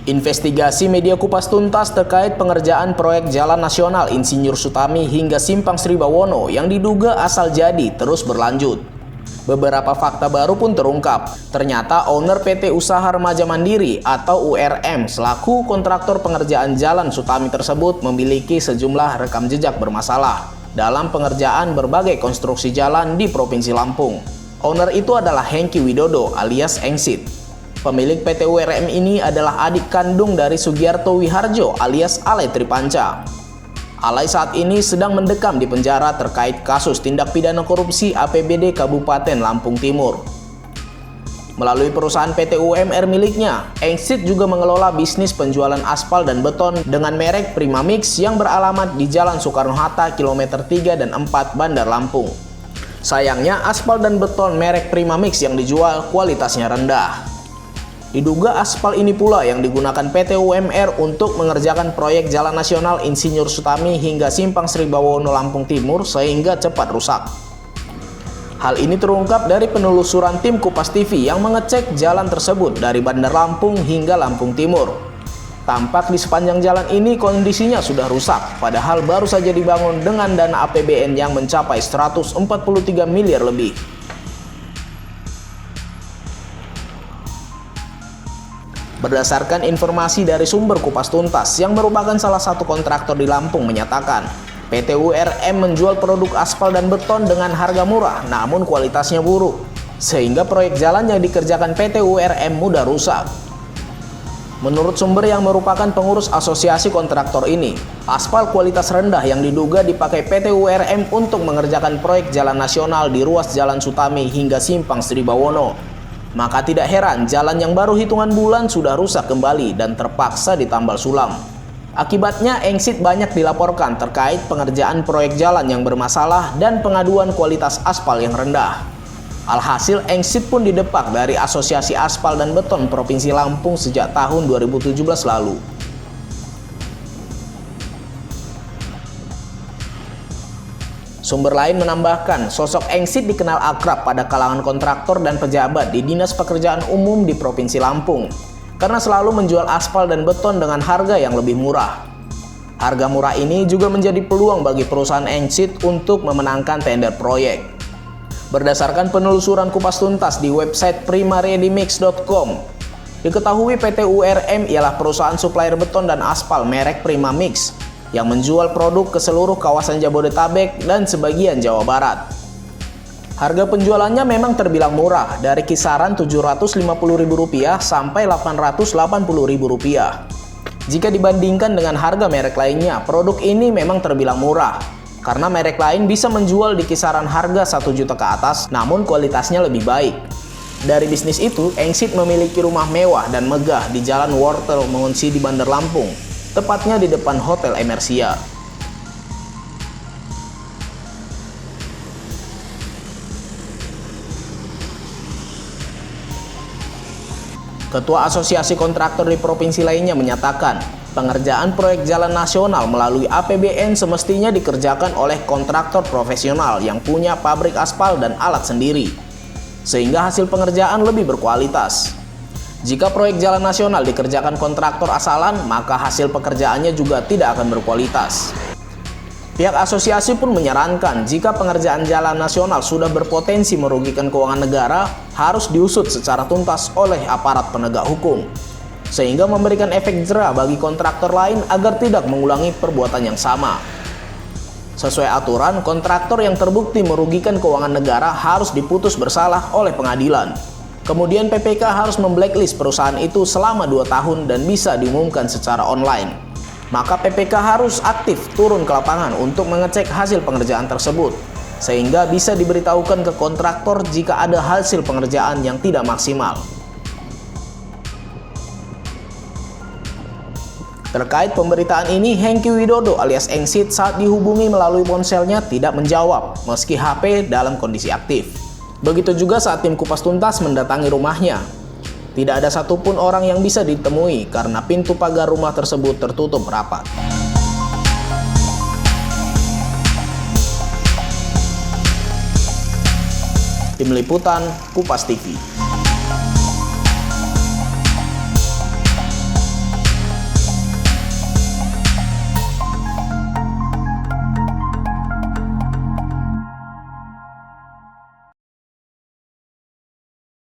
Investigasi media kupas tuntas terkait pengerjaan proyek Jalan Nasional Insinyur Sutami hingga Simpang Sri Bawono yang diduga asal jadi terus berlanjut. Beberapa fakta baru pun terungkap. Ternyata owner PT Usaha Remaja Mandiri atau URM selaku kontraktor pengerjaan Jalan Sutami tersebut memiliki sejumlah rekam jejak bermasalah dalam pengerjaan berbagai konstruksi jalan di Provinsi Lampung. Owner itu adalah Hengki Widodo alias Engsit. Pemilik PT URM ini adalah adik kandung dari Sugiarto Wiharjo alias Alay Tripanca. Alay saat ini sedang mendekam di penjara terkait kasus tindak pidana korupsi APBD Kabupaten Lampung Timur. Melalui perusahaan PT UMR miliknya, Engsit juga mengelola bisnis penjualan aspal dan beton dengan merek Prima Mix yang beralamat di Jalan Soekarno-Hatta kilometer 3 dan 4 Bandar Lampung. Sayangnya aspal dan beton merek Prima Mix yang dijual kualitasnya rendah. Diduga aspal ini pula yang digunakan PT UMR untuk mengerjakan proyek Jalan Nasional Insinyur Sutami hingga Simpang Sri Bawono Lampung Timur sehingga cepat rusak. Hal ini terungkap dari penelusuran tim Kupas TV yang mengecek jalan tersebut dari Bandar Lampung hingga Lampung Timur. Tampak di sepanjang jalan ini kondisinya sudah rusak, padahal baru saja dibangun dengan dana APBN yang mencapai 143 miliar lebih. Berdasarkan informasi dari sumber Kupas Tuntas yang merupakan salah satu kontraktor di Lampung menyatakan, PT URM menjual produk aspal dan beton dengan harga murah namun kualitasnya buruk, sehingga proyek jalan yang dikerjakan PT URM mudah rusak. Menurut sumber yang merupakan pengurus asosiasi kontraktor ini, aspal kualitas rendah yang diduga dipakai PT URM untuk mengerjakan proyek jalan nasional di ruas Jalan Sutami hingga Simpang Sri Bawono. Maka tidak heran jalan yang baru hitungan bulan sudah rusak kembali dan terpaksa ditambal sulam. Akibatnya Engsit banyak dilaporkan terkait pengerjaan proyek jalan yang bermasalah dan pengaduan kualitas aspal yang rendah. Alhasil Engsit pun didepak dari Asosiasi Aspal dan Beton Provinsi Lampung sejak tahun 2017 lalu. Sumber lain menambahkan, sosok Engsit dikenal akrab pada kalangan kontraktor dan pejabat di Dinas Pekerjaan Umum di Provinsi Lampung, karena selalu menjual aspal dan beton dengan harga yang lebih murah. Harga murah ini juga menjadi peluang bagi perusahaan Engsit untuk memenangkan tender proyek. Berdasarkan penelusuran Kupas Tuntas di website primareadymix.com, diketahui PT URM ialah perusahaan supplier beton dan aspal merek Prima Mix yang menjual produk ke seluruh kawasan Jabodetabek dan sebagian Jawa Barat. Harga penjualannya memang terbilang murah, dari kisaran Rp750.000 sampai Rp880.000. Jika dibandingkan dengan harga merek lainnya, produk ini memang terbilang murah, karena merek lain bisa menjual di kisaran harga 1 juta ke atas, namun kualitasnya lebih baik. Dari bisnis itu, Engsit memiliki rumah mewah dan megah di Jalan Wortel Mengunci di Bandar Lampung, tepatnya di depan Hotel Emersia. Ketua Asosiasi Kontraktor di provinsi lainnya menyatakan, pengerjaan proyek jalan nasional melalui APBN semestinya dikerjakan oleh kontraktor profesional yang punya pabrik aspal dan alat sendiri, sehingga hasil pengerjaan lebih berkualitas. Jika proyek jalan nasional dikerjakan kontraktor asalan, maka hasil pekerjaannya juga tidak akan berkualitas. Pihak asosiasi pun menyarankan jika pengerjaan jalan nasional sudah berpotensi merugikan keuangan negara, harus diusut secara tuntas oleh aparat penegak hukum, sehingga memberikan efek jera bagi kontraktor lain agar tidak mengulangi perbuatan yang sama. Sesuai aturan, kontraktor yang terbukti merugikan keuangan negara harus diputus bersalah oleh pengadilan. Kemudian PPK harus memblacklist perusahaan itu selama 2 tahun dan bisa diumumkan secara online. Maka PPK harus aktif turun ke lapangan untuk mengecek hasil pengerjaan tersebut, sehingga bisa diberitahukan ke kontraktor jika ada hasil pengerjaan yang tidak maksimal. Terkait pemberitaan ini, Hengki Widodo alias Engsit saat dihubungi melalui ponselnya tidak menjawab, meski HP dalam kondisi aktif. Begitu juga saat tim Kupas Tuntas mendatangi rumahnya. Tidak ada satupun orang yang bisa ditemui karena pintu pagar rumah tersebut tertutup rapat. Tim Liputan Kupas TV.